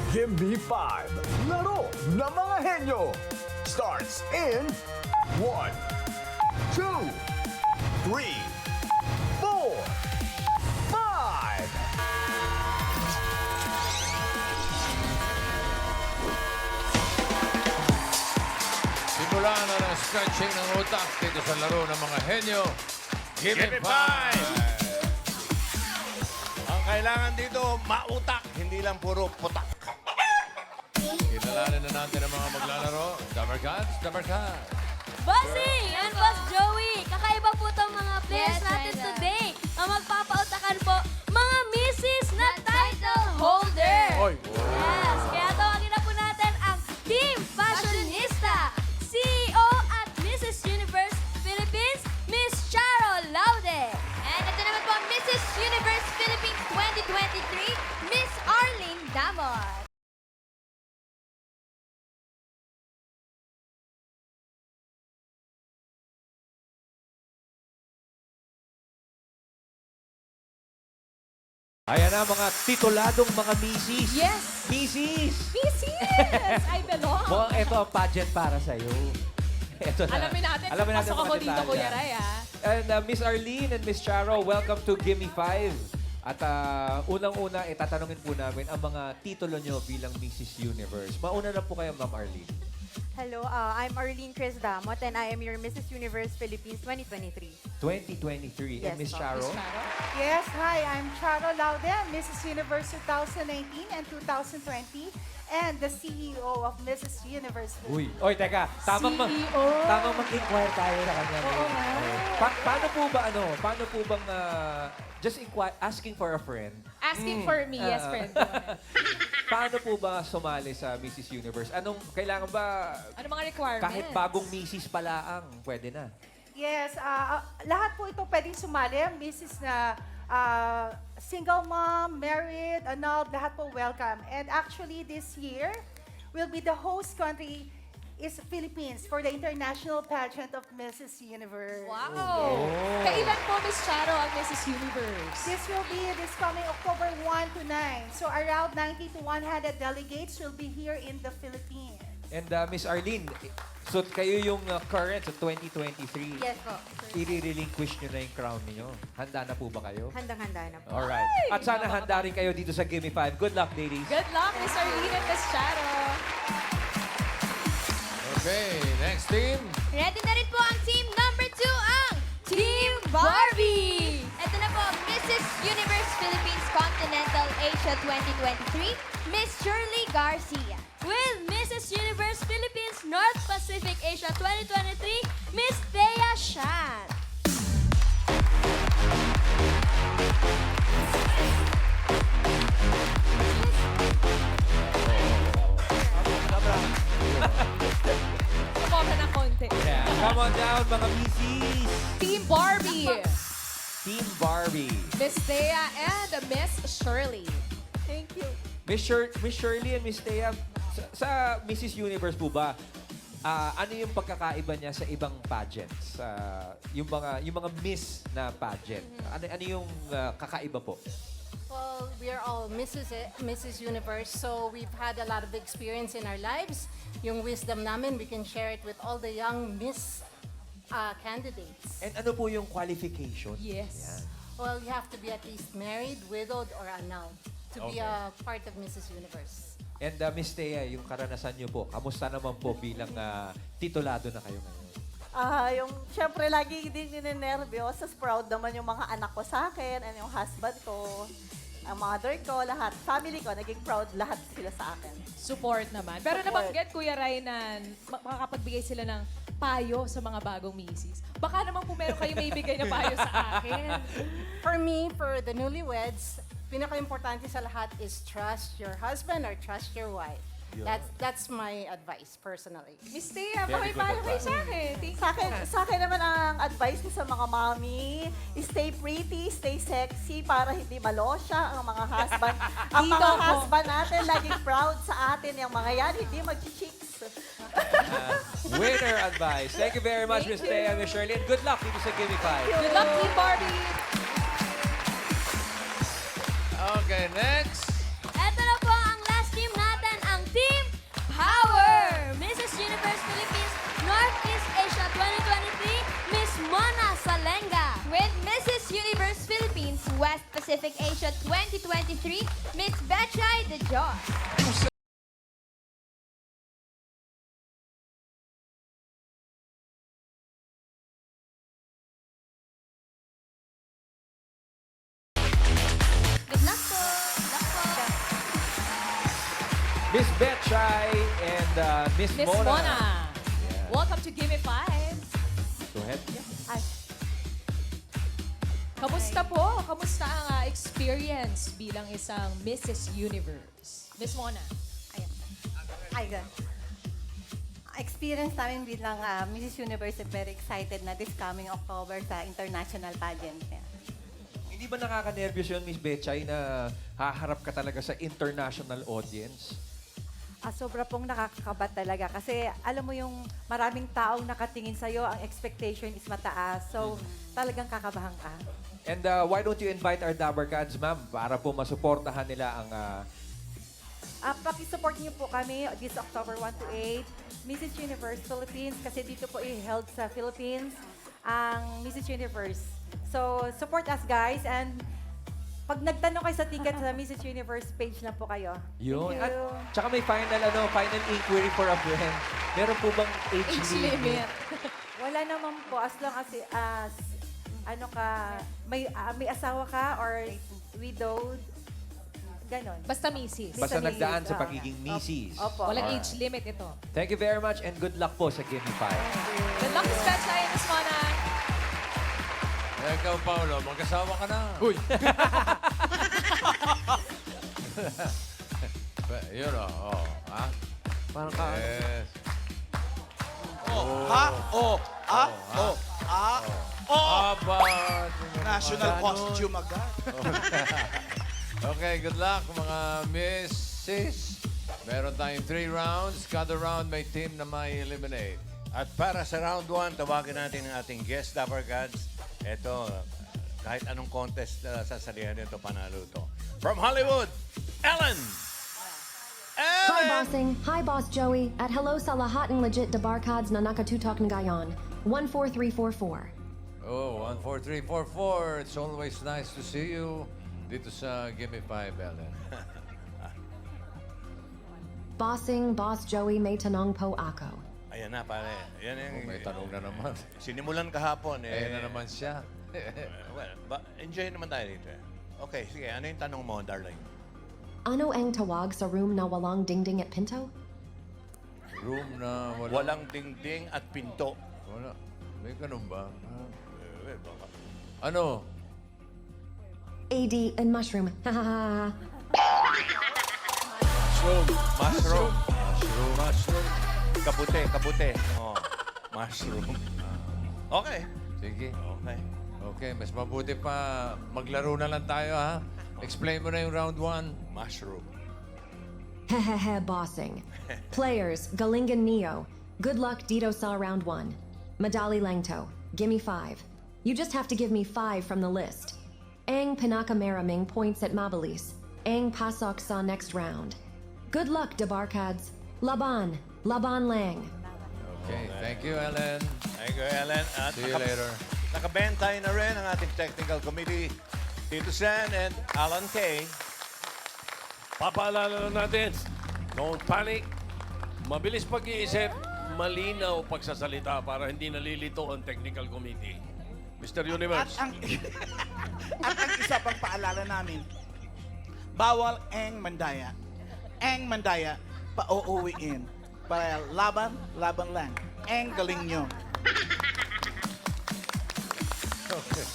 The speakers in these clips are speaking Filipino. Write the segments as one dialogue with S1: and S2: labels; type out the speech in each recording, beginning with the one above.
S1: Give me 5. Laro ng mga henyo. Starts in 1, 2, 3, 4, 5.
S2: Simulan na ng stretching ng utak dito sa laro ng mga henyo. Give me
S3: me
S2: 5!
S3: Ang kailangan dito, mautak, hindi lang puro putak.
S2: Kinalanin na natin ang mga maglalaro. Dumber Cats, Dumber Cats.
S4: Bossing and Boss Joey, kakaiba po itong mga players
S5: Yes,
S4: natin
S5: Raisa.
S4: today. Ang magpapautakan po, mga Mrs. na title holder.
S2: Oy!
S4: Yes, kaya tawagin na po natin ang Team Fashionista, CEO at Mrs. Universe Philippines, Miss Charo Laude.
S5: And ito naman po ang Mrs. Universe Philippines 2023, Miss Arlene Damot.
S6: Ayan na mga tituladong mga misis.
S7: Yes!
S6: Misis!
S7: Mrs. I belong!
S6: Mukhang ito ang pageant para sa'yo. Ito na.
S7: Alamin natin,
S6: Alamin natin
S7: pasok
S6: mga
S7: ako dito,
S6: detalye.
S7: Kuya Ray, ah.
S6: And Miss Arlene and Miss Charo, welcome to Gimme 5. At unang-una, tatanungin po namin ang mga titulo nyo bilang Mrs. Universe. Mauna na po kayo, Ma'am Arlene.
S8: Hello, I'm Arlene Chris Damot and I am your Mrs. Universe Philippines 2023.
S6: 2023. And
S8: Yes,
S6: Miss
S8: po.
S6: Charo?
S9: Yes, hi, I'm Charo Laude, Mrs. Universe 2019 and 2020, and the CEO of Mrs. Universe.
S6: Uy, oy, teka. Tamang
S7: CEO.
S6: tamang mag-inquire tayo sa kanya.
S9: Oo nga.
S6: Paano po ba, paano po bang, just inquire, asking for a friend,
S7: Asking for me, yes, friend.
S6: paano po ba sumali sa Mrs. Universe? Kailangan ba,
S7: Ano mga requirements?
S6: kahit bagong misis pala pwede na?
S9: Yes, lahat po ito pwedeng sumali, Mrs. na single mom, married, annulled, lahat po welcome. And actually this year will be the host country is Philippines for the international pageant of Mrs. Universe.
S7: Wow! Kailan po, Miss Charo, ang Mrs. Universe?
S9: This will be this coming October 1 to 9. So around 90 to 100 delegates will be here in the Philippines.
S6: And Miss Arlene, so kayo yung current sa 2023.
S8: Yes po.
S6: I-relinquish nyo na yung crown niyo. Handa na po ba kayo?
S8: Handang-handa na po.
S6: Alright. At sana handa rin kayo dito sa Gimme 5. Good luck, ladies.
S7: Good luck, Miss Arlene and Miss Charo.
S2: Okay, next team.
S5: Ready na rin po ang team number 2, ang Team Barbie! Ito na po, Mrs. Universe Philippines Continental Asia 2023, Miss Shirley Garcia.
S4: With Mrs. Universe Philippines North Pacific Asia 2023, Miss Thea Shan.
S7: Kumota ng konti.
S6: Yeah. Come on down, mga misis.
S7: Team Barbie,
S6: Team Barbie.
S7: Miss Thea and Miss Shirley.
S9: Thank you.
S6: Miss Shirley and Miss Thea, sa Mrs. Universe po ba, ano yung pagkakaiba niya sa ibang pageants? Yung mga miss na pageant. Ano yung kakaiba po?
S10: Well, we are all Mrs. Universe, so we've had a lot of experience in our lives. Yung wisdom namin, we can share it with all the young Miss candidates.
S6: And ano po yung qualification?
S7: Yes.
S10: Well, you have to be at least married, widowed, or annulled to be a part of Mrs. Universe.
S6: And Miss Thea, yung karanasan niyo po, kamusta naman po bilang titulado na kayo ngayon?
S11: Yung syempre lagi din ninenervyos, as proud naman yung mga anak ko sa akin and yung husband ko, ang mother ko, lahat, family ko, naging proud lahat sila sa akin.
S7: Support naman. Pero
S11: Support.
S7: nabanggit, Kuya Ray, na makakapagbigay sila ng payo sa mga bagong misis. Baka naman po meron kayo may bigay na payo sa akin.
S10: For me, for the newlyweds, pinaka-importante sa lahat is trust your husband or trust your wife. That's my advice personally.
S7: Miss Thea,
S6: Very
S7: baka may
S6: good
S7: payo kayo
S6: advice.
S7: sa akin. Thank you.
S11: Sa akin naman ang advice ko sa mga mommy, stay pretty, stay sexy para hindi malosya ang mga husband. Ang
S7: Dito
S11: mga
S7: ako.
S11: husband natin laging proud sa atin. Yung mga yan, hindi mag-cheeks.
S6: Winner advice. Thank you very much, Miss Thea and Miss Shirley. And good luck dito sa Gimme 5.
S7: Good luck, Team Barbie!
S2: Okay, next.
S4: Ito na po ang last team natin.
S5: Josh. Good luck po. Good luck po.
S6: Miss Betchay and Miss
S7: Miss
S6: Mona.
S7: Mona. Welcome to Gimme 5.
S6: Go ahead.
S8: Ay,
S7: Kamusta po? Kamusta ang experience bilang isang Mrs. Universe? Miss Mona.
S11: Ayun. Experience namin bilang Mrs. Universe, very excited na this coming October sa international pageant.
S6: Hindi ba nakaka-nervous yun, Miss Betchay, na haharap ka talaga sa international audience?
S8: sobra pong nakakakabat talaga kasi alam mo yung maraming taong nakatingin sa'yo, ang expectation is mataas. So, talagang kakabahan ka.
S6: And why don't you invite our Dabber Cats, ma'am, para po masuportahan nila ang...
S8: Pakisupport niyo po kami this October 1 to 8, Mrs. Universe Philippines, kasi dito po i-held sa Philippines ang Mrs. Universe. So, support us guys, and pag nagtanong kayo sa ticket sa Mrs. Universe page na po kayo.
S6: Yun.
S8: Thank
S6: At
S8: you.
S6: tsaka may final inquiry for a friend. Meron po bang age limit?
S8: Wala naman po, as long as ano ka, may asawa ka or widowed, ganon.
S7: Basta Mrs.
S6: Basta
S8: Mrs.
S6: nagdaan sa
S8: Oo.
S6: pagiging Mrs.
S8: Opo.
S7: Walang
S6: Alright.
S7: age limit ito.
S6: Thank you very much and good luck po sa Gimme 5.
S7: Good luck, Miss Betchay and Miss Mona.
S2: Ikaw, Paolo, mag-asawa ka na. Uy! Yun o. Ha?
S3: Parang ka.
S2: Yes. Aba!
S3: National costume agad.
S2: Okay, good luck mga misses. Meron tayong 3 rounds. Kada round may team na may eliminate.
S3: At para sa round 1, tawagin natin ang ating guest Dabber Gods. Ito, kahit anong contest sasalihan nito, panalo to. From Hollywood, Ellen!
S12: Hi, bossing. Hi, boss Joey. At hello sa lahat ng legit de barkads na nakatutok ng gayon. 14344.
S2: Oh, 14344. It's always nice to see you dito sa Gimme 5, Ellen.
S12: Bossing, boss Joey, may tanong po ako.
S3: Ayan na, pare. Yan yung...
S2: May tanong na naman.
S3: Sinimulan kahapon.
S2: Ayan na naman siya.
S3: Enjoy naman tayo dito. Okay, sige. Ano yung tanong mo, darling?
S12: Ano ang tawag sa room na walang dingding at pinto?
S2: Room na
S3: Walang dingding at pinto.
S2: Wala. May ganun ba? Ano?
S12: AD and mushroom. Ha ha ha.
S3: Mushroom. Mushroom. Kabute. Oh. Mushroom. Okay.
S2: Sige.
S3: Okay.
S2: Okay, mas mabuti pa maglaro na lang tayo, ha? Explain mo na yung round 1.
S3: Mushroom.
S12: Hehehe, bossing. Players, Galingan Neo. Good luck dito sa round 1. Madali Langto. Gimme 5. You just have to give me 5 from the list. Ang pinakamaraming points at Mabilis. Ang pasok sa next round. Good luck, Debarkads. Laban. Laban lang.
S2: Okay, thank you, Ellen.
S3: Thank you, Ellen. At
S2: See you later.
S3: Nakabentay na rin ang ating technical committee, Tito Sen and Alan Kay.
S13: Papaalala lang natin, don't panic, mabilis pag-iisip, malinaw pagsasalita para hindi nalilito ang technical committee. Mr. Universe.
S14: At ang isa pang paalala namin, bawal ang mandaya. Ang mandaya, pa-uuwiin. Para laban lang. Ang galing nyo.
S2: Okay.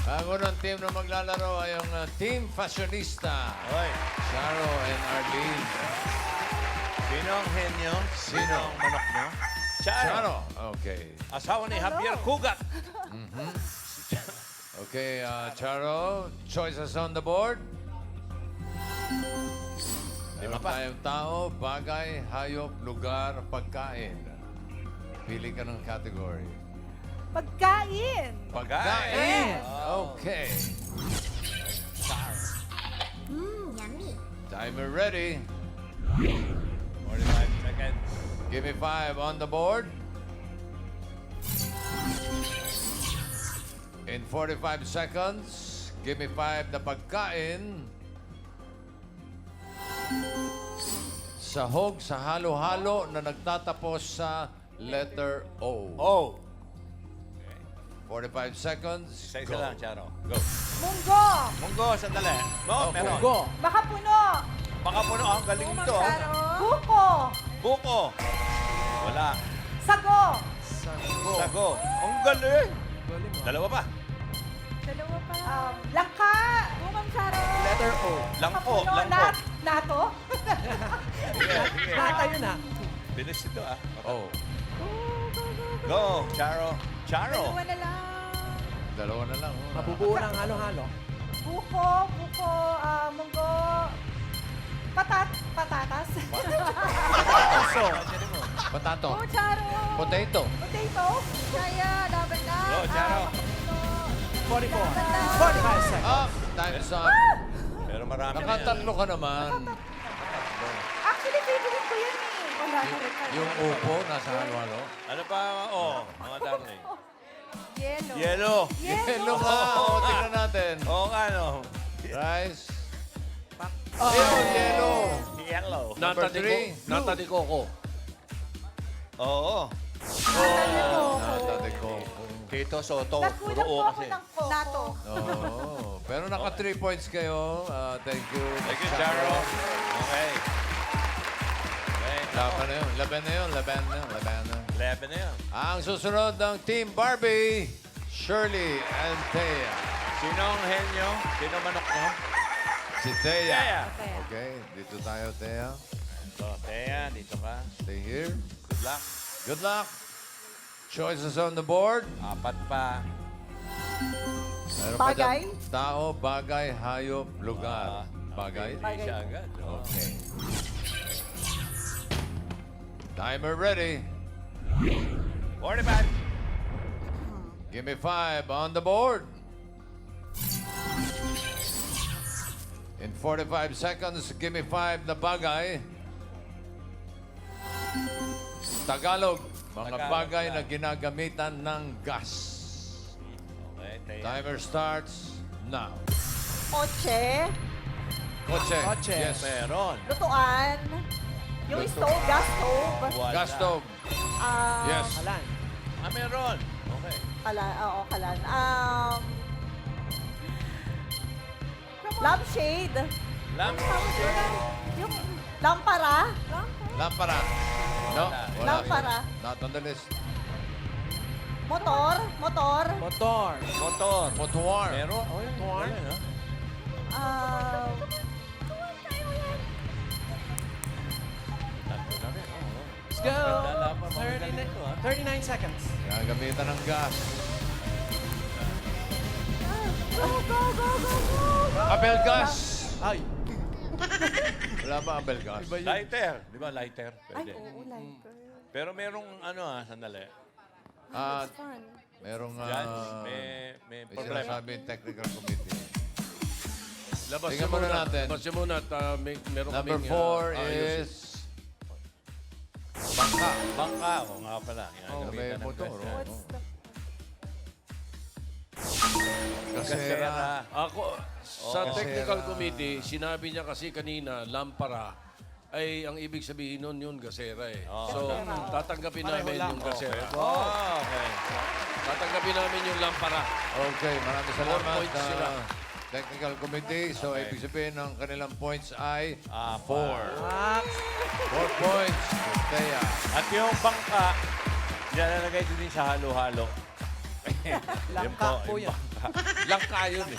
S2: Ang unang team na maglalaro ay ang Team Fashionista.
S3: Oy.
S2: Charo and Arlene.
S3: Sino ang henyo?
S2: Sino?
S3: ang manok nyo?
S2: Charo. Okay.
S3: Asawa ni Javier Cugat.
S2: Okay, Charo, choices on the board. Meron tayong tao, bagay, hayop, lugar, pagkain. Pili ka ng category.
S9: Pagkain!
S2: Pagkain! Okay.
S5: Yummy.
S2: Timer ready.
S3: 45 seconds.
S2: Give me 5 on the board. In 45 seconds, give me 5 na pagkain. sahog sa halo-halo na nagtatapos sa letter O.
S3: O.
S2: 45 seconds.
S3: Isa-isa
S2: Go.
S3: lang, Charo. Go.
S9: Munggo.
S3: Munggo, sandali. Mo, meron.
S9: Baka puno.
S3: Baka puno. Ang galing nito.
S9: Buko.
S3: Buko. Wala.
S9: Sago.
S3: Sago. Ang galing. Dalawa pa.
S9: Dalawa pa. Langka. Ma'am Charo.
S3: Letter O. Langko. Langko.
S9: Nato.
S3: Nata yun ah. Bilis ito ah.
S2: Oh.
S3: Go, Charo. Charo.
S9: Dalawa na lang.
S2: Dalawa na lang.
S6: Mabubuo ng halo-halo.
S9: Buko. Munggo. Patatas.
S2: Patato.
S9: Oh, Charo.
S2: Potato.
S9: Potato. Kaya, laban na.
S3: Go, Charo.
S6: 45 seconds.
S2: Up. Time's up.
S3: Pero marami na yan.
S2: Nakatatlo ka naman.
S9: Actually, favorite ko yan eh. Wala na rin.
S2: Yung upo, nasa halo-halo.
S3: Ano pa? Oh, mga darling.
S9: Yellow.
S3: Yellow.
S2: Hello ka. O, tingnan natin.
S3: Oo nga, no?
S2: Rice. Ayun, yellow.
S3: Yellow.
S2: Number
S13: Nata
S2: three.
S13: Nata de Coco.
S3: Oo.
S2: Nata de coco.
S3: Tito Soto.
S9: Nagkulang po ako ng coco. Nato.
S2: Oh, pero naka 3 points kayo. Thank you.
S3: Thank you, Charo. Okay.
S2: Laban na yun. Laban na yun. Laban na. Laban na.
S3: 11 na yan.
S2: Ang susunod ng Team Barbie, Shirley and Thea.
S3: Sinong henyo? Sino manok nyo?
S2: Si Thea.
S3: Thea.
S2: Okay, dito tayo, Thea.
S3: So, Thea, dito ka.
S2: Stay here.
S3: Good luck.
S2: Good luck. Choices on the board.
S3: Apat pa.
S2: Meron pa
S11: Bagay?
S2: dyan, tao, bagay, hayop, lugar. Bagay?
S3: Bagay. Siya agad. Oh.
S2: Okay. Timer ready.
S3: 45.
S2: Give me 5 on the board. In 45 seconds, give me 5 na bagay. Tagalog, mga
S3: Tagalog
S2: bagay
S3: na.
S2: na ginagamitan ng gas.
S3: Okay, Thea.
S2: Timer starts now.
S11: Kotse,
S2: Kotse.
S6: Kotse.
S2: Yes.
S3: Meron.
S11: lutuan, yung stove, gas stove,
S3: Wala.
S2: Gas stove. Yes.
S6: Alan.
S3: Ah, meron. Okay.
S11: kalan. Lampshade,
S3: Lampshade.
S11: yung lampara,
S2: Lampara. No? Wala.
S11: Lampara.
S2: Not on the list.
S11: motor,
S6: Motor.
S3: Motor.
S2: Motor.
S3: Meron. Oh, motor. No?
S11: ah,
S3: Tatlo na rin. Oo.
S6: Let's go.
S3: Lalaban, magaling ito, ah.
S6: 39 seconds.
S2: Gagamitan ng gas. Abel gas.
S6: Ay.
S2: Wala ba abel gas?
S3: Lighter. Di ba lighter?
S11: ay,
S3: Pwede.
S11: oo, lighter.
S3: Pero merong sandali.
S2: At merong
S3: Judge, may
S2: may
S3: problema.
S2: sinasabi yung technical committee.
S13: Labas
S2: Tingnan muna natin.
S13: Labas niyo muna at meron
S2: Number
S13: kaming,
S2: 4
S13: ayusin.
S2: is bangka.
S3: Bangka. Oo nga pala.
S2: Oh, may
S3: Ginagamitan ng
S2: motor.
S3: gas yan.
S2: Kasi
S3: Gasera.
S13: Ako, sa
S2: Oo.
S13: technical
S2: Gasera.
S13: committee, sinabi niya kasi kanina, lampara, ay ang ibig sabihin nun yun, gasera eh.
S3: Oo.
S13: So, tatanggapin namin yung gasera.
S3: Oh, okay.
S13: Tatanggapin namin yung lampara.
S2: okay, maraming salamat.
S13: 4 points sila.
S2: Technical committee. So,
S3: Okay.
S2: ibig sabihin ng kanilang points ay 4.
S3: 4.
S2: 4 points. Thea.
S3: At yung bangka, nilalagay din sa halo-halo.
S6: Langka po yan.
S2: Langka yun eh.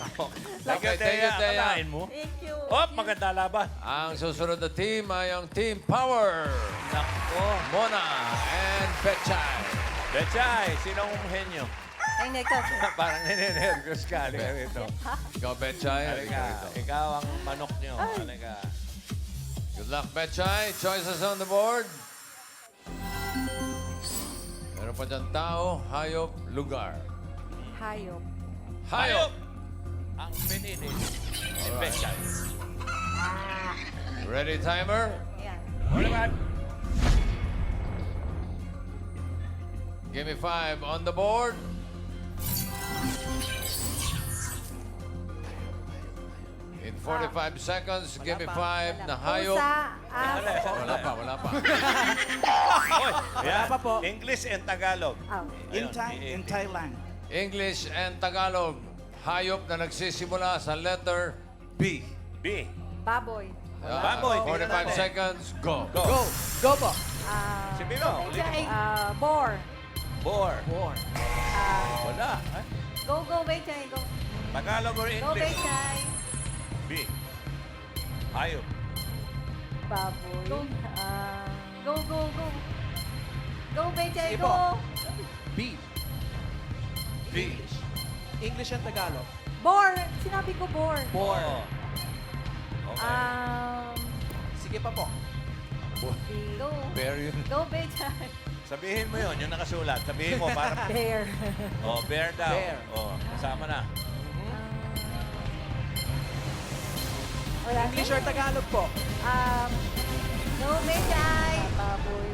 S3: Okay,
S2: Thank you, Thea.
S3: Kalain mo.
S11: Thank you.
S3: Oh, maganda laban.
S2: Ang susunod na team ay ang Team Power.
S3: Nako.
S2: Mona and Petchay.
S3: Betchay, sinong henyo?
S9: Ay, next.
S3: Parang nininervous ka. Halika rito.
S2: Ikaw, Petchay.
S3: Halika. Ikaw ang manok nyo. Halika.
S2: Good luck, Petchay. Choices on the board. Meron pa dyan tao, hayop, lugar.
S9: Hayop.
S2: Hayop!
S3: Ang pinili si Betchay.
S2: Ready, timer?
S9: Ayan.
S3: Ano ba?
S2: Give me 5 on the board. In 45 seconds, give me
S9: pa.
S2: 5 na hayop.
S9: Pusa,
S2: Wala pa, wala pa.
S3: Wala pa po. English and Tagalog.
S14: In
S3: Ayun,
S14: Thailand.
S2: English and Tagalog. Hayop na nagsisimula sa letter B.
S3: B.
S9: baboy.
S3: Baboy, tingnan
S2: 45
S3: natin.
S2: seconds, go.
S6: Go po.
S3: Si Pino.
S9: Boar.
S3: Boar. Wala. Ay,
S9: Go, Beichay. Go.
S3: Tagalog or
S9: Go,
S3: English?
S9: Beichay.
S3: B. Hayop.
S9: Baboy. Go. Go. Go, Beichay.
S6: Sige po.
S9: Go.
S6: B.
S3: B.
S6: English and Tagalog.
S9: Boar. Sinabi ko boar.
S6: Boar.
S3: Okay.
S6: Sige pa po.
S9: Go.
S2: Bear yun.
S9: Go, Beichay.
S3: Sabihin mo yun, yung nakasulat. Sabihin mo para...
S9: Bear.
S3: Oh, bear daw.
S6: Bear.
S3: Oh, kasama na.
S9: Wala.
S6: English or Tagalog po?
S9: Go, Beichay. Baboy.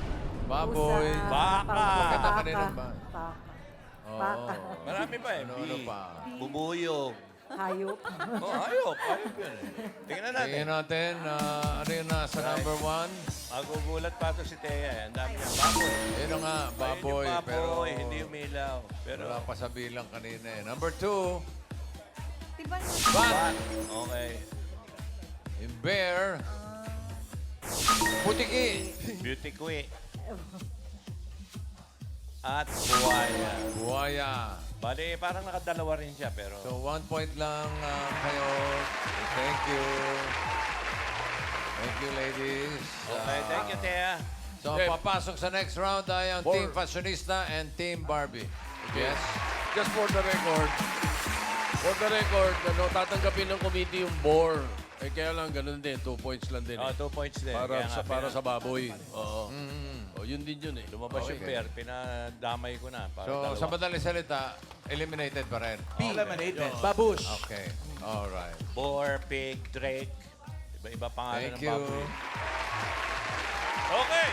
S2: Baboy.
S9: Pusa.
S3: Baka.
S2: Maganda kanina ba?
S9: Baka.
S2: Oo.
S9: Baka.
S3: Marami pa eh.
S2: Ano pa?
S3: Bubuyog.
S9: Hayop.
S3: Oh, hayop. Hayop yun eh. Tingnan natin.
S2: Tingnan natin, ano yun nasa number 1?
S3: Magugulat pa to si Thea eh. Ang dami niya. Baboy.
S2: Yun nga, baboy.
S3: Ayun yung
S2: Pero
S3: baboy, hindi umilaw. Pero...
S2: wala pa sa bilang kanina eh. Number 2,
S9: Diba
S2: bat.
S3: Okay.
S2: Yung bear. Putiki.
S3: Beauty queen. At buwaya.
S2: Buhaya.
S3: Bali, parang nakadalawa rin siya, pero...
S2: So, 1 point lang kayo. Thank you. Thank you, ladies.
S3: Okay, thank you, Thea.
S2: So, papasok sa next round ay ang Team Fashionista and Team Barbie. Yes?
S13: Just for the record, tatanggapin ng committee yung bore. Eh, kaya lang, ganun din. 2 points lang din.
S3: Oh, 2 points din.
S13: Para
S3: Kaya nga,
S13: para sa baboy. Oo.
S2: Mm.
S13: Oh, yun din yun eh.
S3: Lumabas yung
S2: Okay.
S3: bear, pinadamay ko na. Para
S2: So,
S3: dalawa.
S2: sa madaling salita, eliminated pa rin.
S14: Eliminated.
S6: Babush.
S2: Okay. Alright.
S3: Boar, pig, drake. Iba-iba pangalan
S2: Thank
S3: ng
S2: you.
S3: baboy. Okay.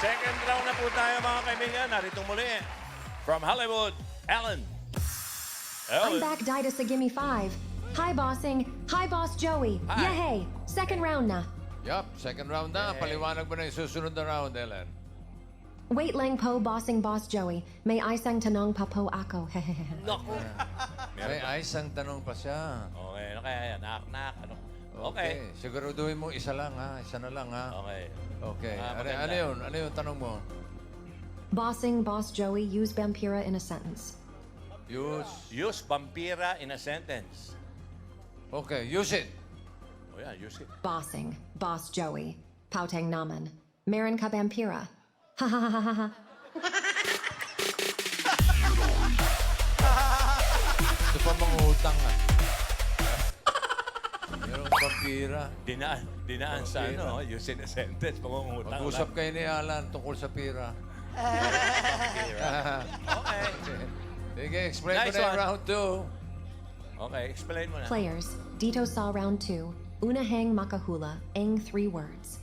S3: Second round na po tayo, mga kaibigan. Narito muli. From Hollywood, Ellen.
S12: I'm back, Dida sa Gimme 5. Hi, bossing. Hi, Boss Joey.
S2: Hi.
S12: Yay! Second round na.
S2: Yup, second round na. Paliwanag mo na yung susunod na round, Ellen.
S12: Wait lang po, bossing Boss Joey. May isang tanong pa po ako.
S3: Naku.
S2: May ayos ang tanong pa siya.
S3: Okay, ano kaya yan? Knock-knock, ano? Okay.
S2: Siguraduhin mo isa lang, ha? Isa na lang, ha?
S3: Okay.
S2: Okay.
S3: maganda.
S2: Ano yun? Ano yung tanong mo?
S12: Bossing Boss Joey, use Vampira in a sentence.
S3: Use vampira in a sentence.
S2: Okay, use it.
S3: Oh yeah, use it.
S12: Bossing Boss Joey. Pautang naman. Meron ka Vampira. Ha ha ha ha ha.
S2: Ito pa mga utang, ha? Merong vampira.
S3: Dinaan sa ano, use in a sentence, pangungutang
S2: Mag-usap kayo ni Alan tungkol sa pira.
S3: Okay.
S2: Sige, explain mo
S3: Nice
S2: na yung
S3: one.
S2: round 2.
S3: Okay, explain mo na.
S12: Players, dito sa round 2, unahang makahula ang 3 words.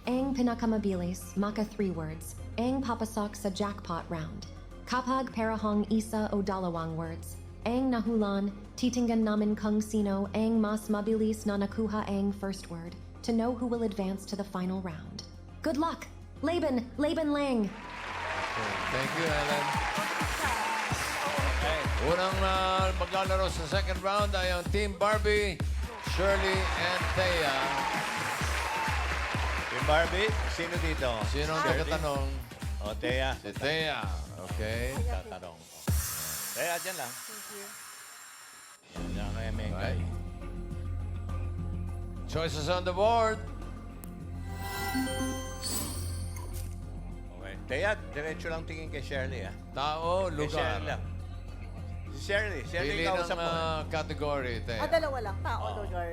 S12: Ang pinakamabilis, maka 3 words. Ang papasok sa jackpot round. Kapag parahong isa o dalawang words. Ang nahulan, titingnan namin kung sino ang mas mabilis na nakuha ang first word to know who will advance to the final round. Good luck! Laban Lang!
S2: Thank you, Ellen. Unang maglalaro sa second round ay ang Team Barbie, Shirley, and Thea.
S3: Team Barbie, sino dito?
S2: Sino ang tatanong?
S3: O, Thea.
S2: Si Thea. Okay.
S3: Tatanong. Thea, dyan lang. Thank you. Yan kaya Mengay.
S2: Right. Choices on the board.
S3: Okay. Thea, diretso lang tingin kay Shirley, ah.
S2: Tao,
S3: Kay
S2: lugar.
S3: Shirley lang. Si Shirley. Shirley,
S2: Pili
S3: kausap
S2: ng
S3: mo.
S2: category, Thea.
S11: Dalawa lang. Tao, lugar.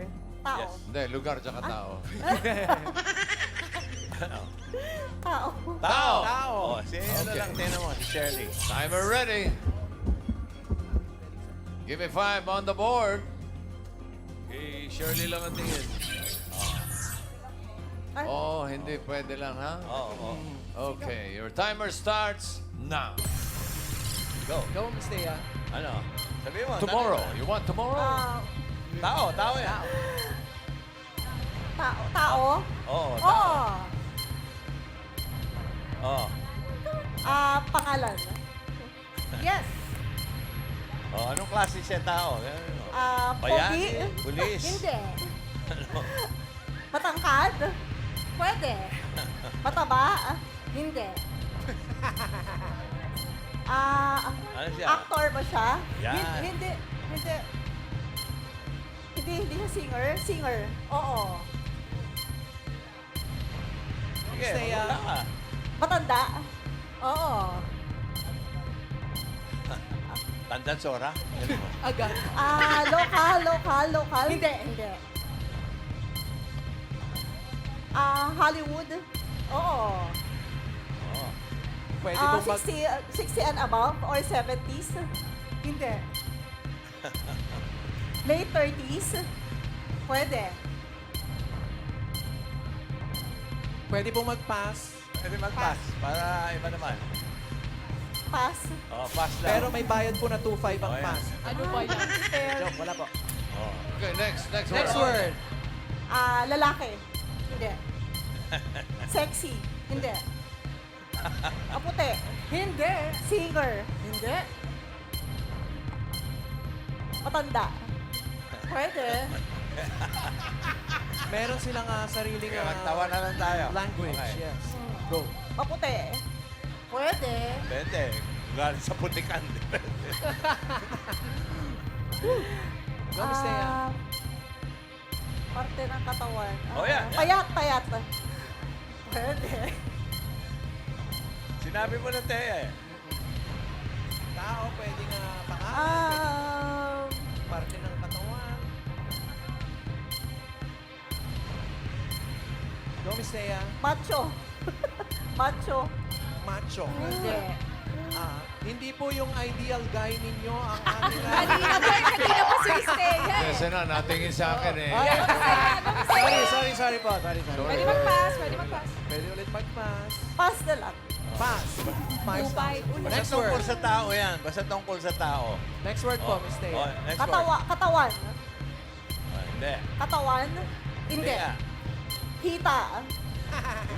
S11: Tao.
S3: Yes.
S2: Hindi, lugar tsaka tao.
S11: Tao.
S3: Tao! Oh, si ano lang, tingnan mo, si Shirley.
S2: Timer ready. Give me 5 on the board.
S13: Eh, Shirley lang ang tingin.
S2: Oh, hindi pwede lang, ha?
S3: Oo.
S2: Okay, your timer starts now.
S3: Go.
S6: Go, Miss Thea.
S3: Ano? Sabi mo.
S2: Tomorrow.
S3: tanong mo.
S2: You want tomorrow?
S3: Tao yan.
S11: Tao?
S3: Oo,
S11: Oo.
S3: tao. Oo.
S11: Pangalan? Yes.
S3: Oh, anong klase siya tao?
S11: Pogi?
S3: Pulis?
S11: Hindi.
S3: Ano?
S11: Matangkad?
S10: Pwede.
S11: Mataba?
S10: Hindi.
S3: Ano siya?
S11: Actor ba siya?
S3: Yan.
S11: Hindi. Hindi siya singer? Singer. Oo.
S3: Sige, wala ka.
S11: Matanda? Oo.
S3: Tandang Sora? Ganun mo.
S11: Agad. Local?
S10: Hindi.
S11: Hollywood? Oo.
S3: Oo.
S6: Pwede bang
S11: 60 and above or 70s? Hindi. Late 30s? Pwede.
S6: Pwede pong mag-pass.
S3: Pwede mag-pass. Para iba naman.
S11: Pass?
S3: Oh, pass lang.
S6: Pero may bayad po na 2.5 ang
S3: Oh, yan.
S6: pass.
S7: Ano ba yan?
S6: Joke, wala po.
S3: Oh.
S2: Okay, next
S6: Next word.
S11: Lalaki? Hindi. Sexy? Hindi. Puti? Hindi. Singer? Hindi. Matanda? Pwede.
S6: Meron silang sariling
S3: Okay, magtawa na lang tayo.
S6: language.
S3: Okay.
S6: Yes. Go.
S11: Maputi? Pwede.
S3: Pwede. Galing sa putikan. Depende.
S6: Go, Miss Thea.
S11: Parte ng katawan.
S3: Oh, yan.
S11: Payat. Pwede.
S3: Sinabi mo na, Thea eh.
S6: Tao, pwede nga pangalan. Parte ng katawan. Go, Miss Thea.
S11: Macho. Macho.
S6: Macho.
S11: Hindi.
S6: Hindi po yung ideal guy ninyo ang ating...
S7: Kanina pa si Mistea eh.
S2: Yes, na, natingin sa akin eh.
S6: Sorry po.
S7: Pwede mag-pass, pwede mag-pass.
S6: Pwede ulit mag-pass.
S11: Pass na lang.
S6: Pass. Five
S7: Five.
S6: stars.
S3: Basta
S6: Next
S3: tungkol
S6: word.
S3: sa tao yan. Basta tungkol sa tao.
S6: Next word po, Miss Thea.
S3: Oh, next word.
S11: Katawan.
S3: Hindi.
S11: Katawan.
S3: Hindi.
S11: Hita.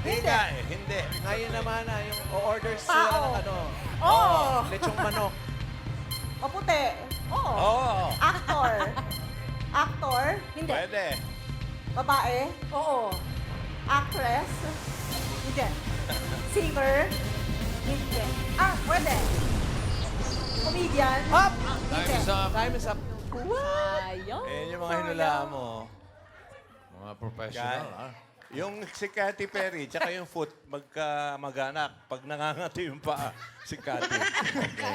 S3: Hindi nga eh. Hindi.
S6: Ngayon naman yung o-order
S11: Tao.
S6: sila ng ano.
S11: Oo.
S6: Lechong manok.
S11: Maputi. Oo.
S3: Oo.
S11: Actor. Hindi.
S3: Pwede.
S11: Babae. Oo. Actress. Hindi. Singer. Hindi. Pwede. Comedian.
S6: Up!
S2: Time is up.
S6: Time is up.
S7: Sayang.
S3: Eh, yung mga hinulaan mo.
S2: Mga professional, ha?
S3: Yung si Katy Perry, tsaka yung foot, mag-anak. Pag nangangati yung paa, si Katy. Okay.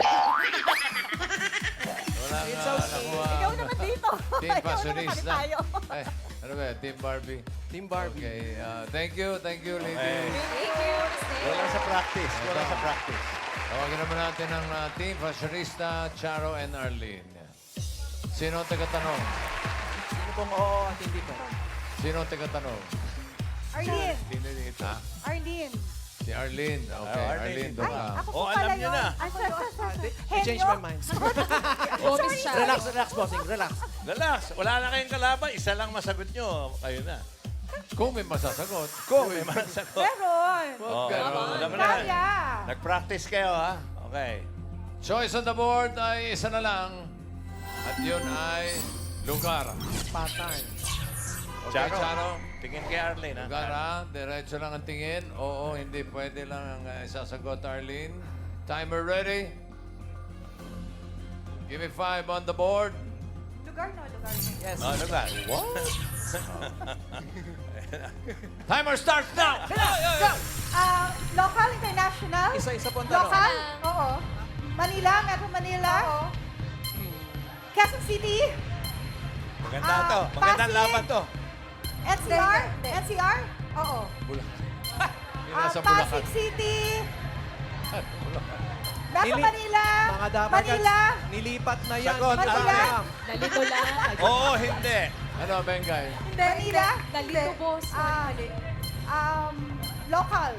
S3: Wala nga nakuha.
S11: Ikaw naman dito.
S2: Team
S11: Ikaw naman
S2: Fashionista.
S11: tayo.
S2: Eh, ano ba yan? Team Barbie.
S6: Team Barbie.
S2: Okay, thank you, ladies.
S3: Okay.
S7: Thank you, Mistea.
S3: Wala sa practice. Wala sa practice.
S2: Tawagin naman natin ang Team Fashionista, Charo and Arlene. Sino ang taga-tanong?
S6: Sino pong oo at hindi po?
S2: Sino ang taga-tanong?
S9: Arlene.
S3: Sino dito?
S9: Arlene.
S2: Si Arlene. Okay,
S3: Arlene.
S2: Arlene, doon ka.
S9: Ako po
S3: Oh,
S9: pala
S3: alam niyo
S9: yun.
S3: na.
S6: I changed my mind.
S7: Go, Miss Charo.
S6: Relax, bossing. Relax.
S3: Relax. Wala na kayong kalaban. Isa lang masagot nyo. Kayo na.
S2: Kung may masasagot.
S3: Kung may masagot.
S9: Meron.
S3: Oh,
S2: Ganon.
S3: alam mo na.
S9: Kaya.
S3: Nag-practice kayo, ha? Okay.
S2: Choice on the board ay isa na lang. At yun ay lugar.
S6: Pattern.
S2: Okay, Charo?
S3: Tingin kay Arlene, ha?
S2: Lugar, ha? Diretso lang ang tingin. Oo, hindi pwede lang ang isasagot, Arlene. Timer ready? Give me 5 on the board.
S9: Lugar no.
S6: Yes.
S3: Oh, lugar.
S2: What? Timer starts now!
S9: Local, international.
S6: Isa-isa po ang tanong.
S9: Local? Oo. Manila, Metro Manila. Oo. Quezon City.
S3: Maganda to. Magandang
S9: Pasig.
S3: laban to.
S9: NCR? NCR? Oo.
S2: Nasa
S9: Pasig
S2: Bulacan.
S9: City. Metro
S6: Nili-
S9: Manila.
S6: Mga dapat
S9: Manila.
S6: nilipat na yan.
S3: Sagot,
S6: Manila.
S3: Manila.
S7: Nalito lang.
S3: Oo, hindi.
S2: Ano, Bengay?
S9: Manila.
S7: Nalito, boss.
S9: Local.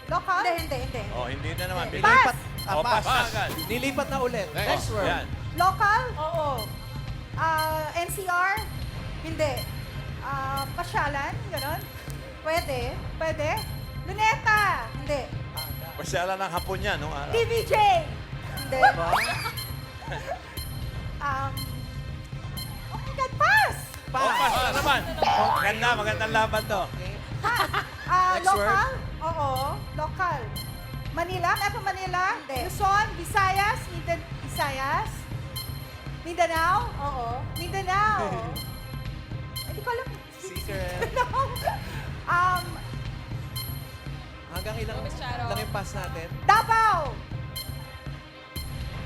S9: Local? Hindi.
S3: Oh, hindi na naman.
S6: Nilipat.
S3: Oh, pass na agad.
S6: Nilipat na ulit.
S2: Next.
S6: Next word.
S3: Yan.
S9: Local? Oo. NCR? Hindi. Pasyalan, gano'n.
S11: Pwede.
S9: Pwede. Luneta.
S11: Hindi.
S3: Pasyala ng hapon niya, no?
S9: TVJ.
S11: Hindi.
S9: Oh my God, pass!
S3: Pass na naman. Magandang laban to.
S9: Local? Oo, local. Manila, Metro Manila, Luzon, Visayas, Visayas, Mindanao? Oo. Mindanao. Hindi ko alam.
S6: Secret. Hanggang ilang lang yung pass natin?
S9: Davao!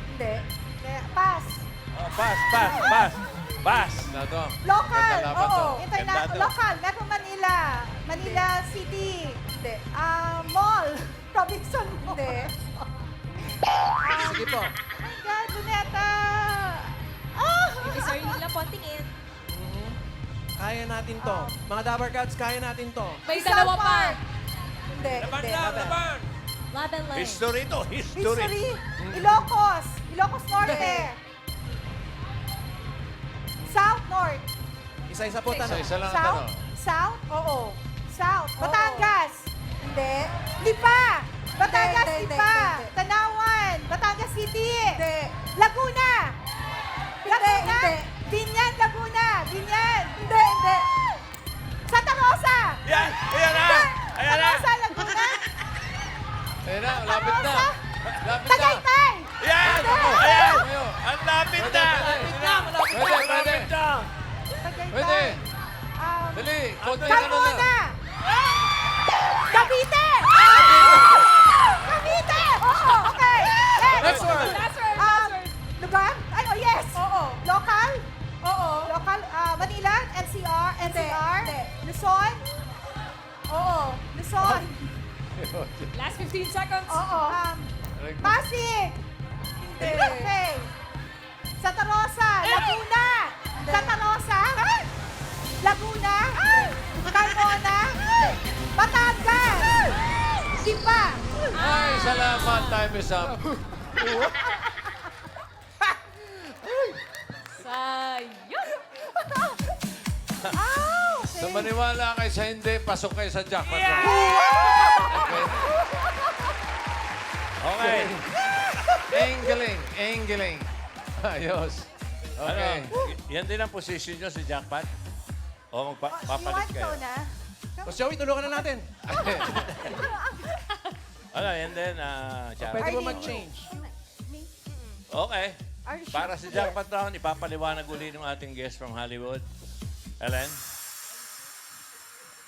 S9: Hindi. Pass.
S3: Oh, pass.
S2: Na to.
S9: Local,
S2: Ganda laban to.
S9: oo.
S3: Ganda to.
S9: Local, Metro Manila. Manila City. Hindi. Mall. Robinson Mall. Hindi.
S6: Sige po.
S9: Oh my God, Luneta!
S7: Miss Arlene lang po ang tingin.
S6: Kaya natin to. Mga Dabber Cats, kaya natin to.
S7: May dalawa pa.
S9: Hindi.
S7: Laban lang.
S3: History to,
S9: History. Ilocos. Ilocos Norte. South, North.
S6: Isa-isa po tanong.
S2: Isa lang ang
S9: South?
S2: tanong.
S9: South? Oo. South. Batangas. Hindi. Lipa. Batangas,
S11: Hindi,
S9: Lipa.
S11: hindi.
S9: Tanawan. Batangas City.
S11: Hindi.
S9: Laguna. Laguna.
S11: Hindi.
S9: Binyan, Laguna. Binyan.
S11: Hindi.
S9: Santa Rosa.
S3: Yan! Ayan na! Ayan
S9: Santa
S3: na!
S9: Rosa, Laguna.
S2: Ayun na, lapit na. Lapit na.
S9: Tagaytay.
S3: Yan!
S9: Hindi.
S3: Ayan!
S2: Kayo.
S3: Ang lapit na!
S2: Pwede.
S9: Tagaytay.
S2: Pwede. Dali, konti ka na
S9: Carmona.
S2: lang.
S9: Cavite. Cavite. Oo. Okay.
S2: Next one.
S7: Last word.
S9: Lugar? Ay, oh yes. Oo. Local? Oo. Local, Manila, NCR,
S11: Hindi.
S9: Luzon? Oo. Luzon.
S7: Last 15 seconds.
S9: Oo. Pasig. Hindi. Okay. Santa Rosa, Laguna. Santa Rosa. Laguna. Carmona. Batangas. Lipa.
S2: Ay, salamat. Time is up.
S7: Sayang.
S2: Sa maniwala kayo sa hindi, pasok kayo sa jackpot.
S3: Okay.
S2: Engling. Ayos. Okay.
S3: Yan din ang position nyo sa jackpot? O magpapalit
S9: Iwan
S3: kayo?
S9: ko na.
S6: Boss Joey, tulungan na natin.
S3: Ano, yan din, Charo.
S6: Pwede ba mag-change?
S3: Okay.
S9: Are you sure?
S3: Para sa jackpot round, ipapaliwanag uli ng ating guest from Hollywood. Ellen?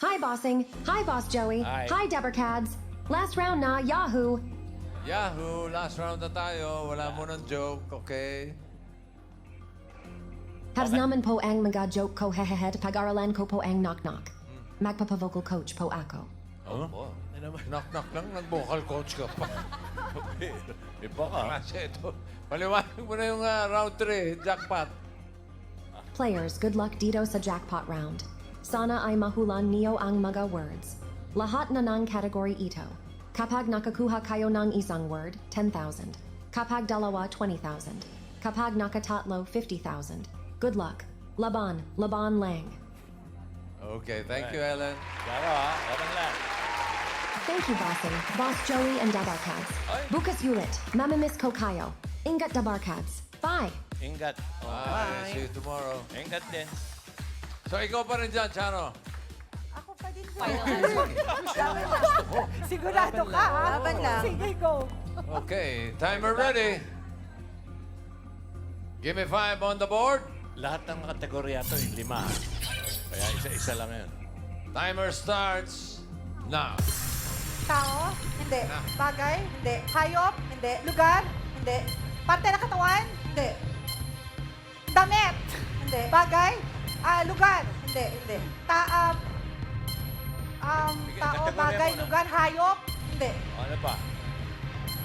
S12: Hi, Bossing. Hi, Boss Joey.
S3: Hi.
S12: Hi, Debbercads. Last round na, Yahoo!
S2: Yahoo! Last round na tayo. Wala mo ng joke, okay?
S12: Habs naman po ang mga joke ko hehehe pag-aralan ko po ang knock-knock. Magpapa-vocal coach po ako.
S3: Oh.
S2: Knock-knock lang, nag-vocal coach ka pa.
S3: Iba ka.
S2: Kasi ito, paliwanag mo na yung round 3, jackpot.
S12: Players, good luck dito sa jackpot round. Sana ay mahulan niyo ang mga words. Lahat na ng category ito. Kapag nakakuha kayo ng isang word, 10,000. Kapag dalawa, 20,000. Kapag nakatatlo, 50,000. Good luck. Laban lang.
S2: Okay, thank you, Ellen.
S3: Charo, ha? Laban lang.
S12: Thank you, Bossing. Boss Joey and Dabarkads. Bukas ulit. Mamamiss ko kayo. Ingat Dabarkads. Bye!
S3: Ingat.
S2: Bye. See you tomorrow.
S3: Ingat din.
S2: So, ikaw pa rin dyan, Chano.
S9: Ako pa din.
S7: Final
S9: Sigurado ka, ha?
S11: Laban lang.
S9: Sige, go.
S2: Okay, timer ready. Give me 5 on the board.
S3: Lahat ng kategorya to yung 5. Kaya isa-isa lang yun.
S2: Timer starts now.
S9: Tao? Hindi. Bagay? Hindi. Hayop? Hindi. Lugar? Hindi. Parte ng katawan? Hindi. Damit? Hindi. Bagay? Lugar? Hindi. Tao,
S3: Kategorya
S9: bagay,
S3: muna.
S9: lugar, hayop? Hindi.
S3: Ano pa?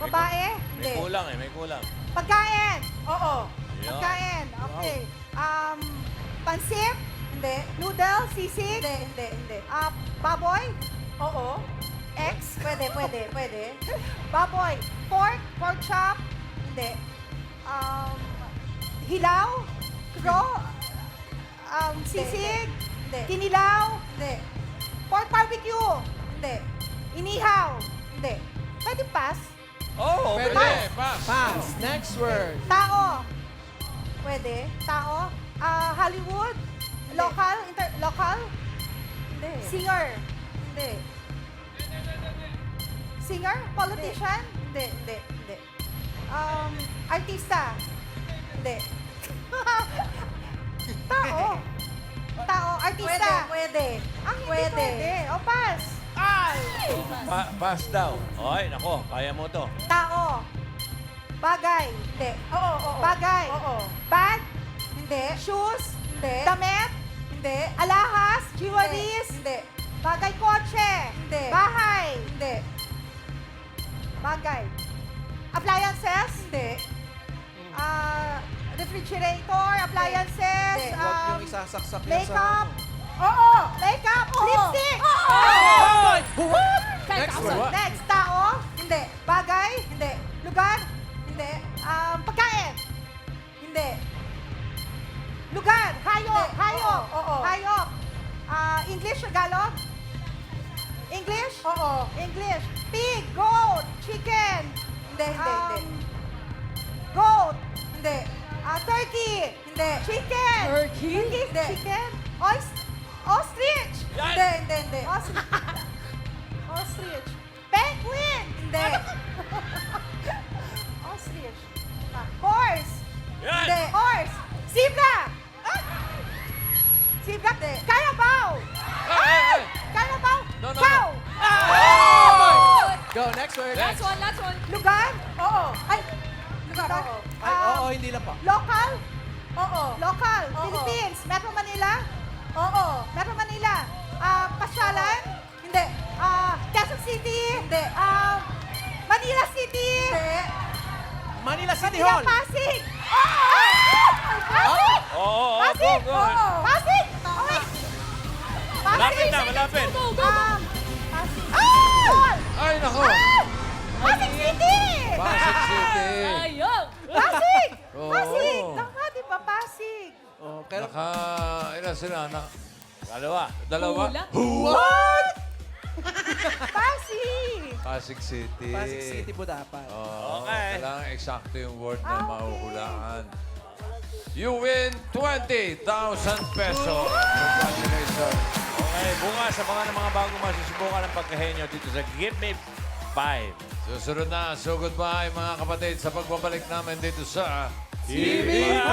S9: Babae?
S3: May
S9: Hindi.
S3: kulang eh, may kulang.
S9: Pagkain? Oo.
S3: Yun.
S9: Pagkain. Okay. Pansip? Hindi. Noodle? Sisig? Hindi. Baboy? Oo. Eggs? Pwede. Baboy. Pork chop? Hindi. Hilaw? Raw? Sisig? Hindi. Kinilaw? Hindi. Pork barbecue? Hindi. Inihaw? Hindi. Pwede pass?
S3: Oh,
S2: Pwede. Pass.
S15: Pass. Next word.
S9: Tao? Pwede. Tao? Hollywood? Local? Local? Hindi. Singer? Hindi. Singer? Politician? Hindi. Artista? Hindi. Tao? Artista? Pwede. Hindi pwede. O, pass.
S3: Pass daw. Oy, nako, kaya mo to.
S9: Tao? Bagay? Hindi. Oo. Bagay? Oo. Bag? Hindi. Shoes? Hindi. Damit? Hindi. Alahas? Jewelries? Hindi. Bagay kotse? Hindi. Bahay? Hindi. Bagay. Appliances? Hindi. Refrigerator? Appliances?
S15: Huwag yung isasaksak yan
S9: Makeup?
S15: sa...
S9: Oo. Makeup? Lipstick?
S15: Next word.
S9: Next. Tao? Hindi. Bagay? Hindi. Lugar? Hindi. Pagkain? Hindi. Lugar? Hayop? Hayop? Oo. Hayop? English? Tagalog? English? Oo. English. Pig? Goat? Chicken? Hindi. Goat? Hindi. Turkey? Hindi. Chicken? Turkey? Hindi. Chicken? Ostrich? Hindi. Ostrich. Penguin? Hindi. Ostrich. Horse?
S3: Yan.
S9: Hindi. Horse. Zebra? Zebra? Hindi. Carabao? Carabao?
S2: No.
S9: Cow?
S15: Go, next word.
S7: Last one.
S9: Lugar? Oo. Lugar? Oo.
S15: Ay, oo, hindi lang pa.
S9: Local? Oo. Local?
S8: Oo.
S9: Philippines? Metro Manila? Oo. Metro Manila? Pasyalan? Hindi. Quezon City? Hindi. Manila City? Hindi.
S15: Manila City
S9: Manila
S15: Hall.
S9: Pasig? Oo. Pasig?
S3: Oo,
S9: Pasig?
S3: go.
S9: Oo. Pasig? Okay.
S3: Malapit na, malapit.
S9: Pasig.
S2: Ay, nako.
S9: Pasig City!
S2: Pasig City.
S7: Ayun!
S9: Pasig!
S2: Oo.
S9: Pasig! Tama, di ba? Pasig.
S15: Oh, pero...
S2: Ilan sila?
S3: Dalawa.
S2: Dalawa?
S7: Hula.
S9: What? Pasig!
S2: Pasig City.
S15: Pasig City po dapat.
S2: Oo,
S3: Okay.
S2: kailangan eksakto yung word na mahuhulaan. You win 20,000 pesos. Congratulations.
S3: Okay, bukas sa mga bagong masusubukan ng pagkahenyo dito sa Give Me 5.
S2: Susunod na. So goodbye mga kapatid sa pagbabalik namin dito sa
S3: TV5!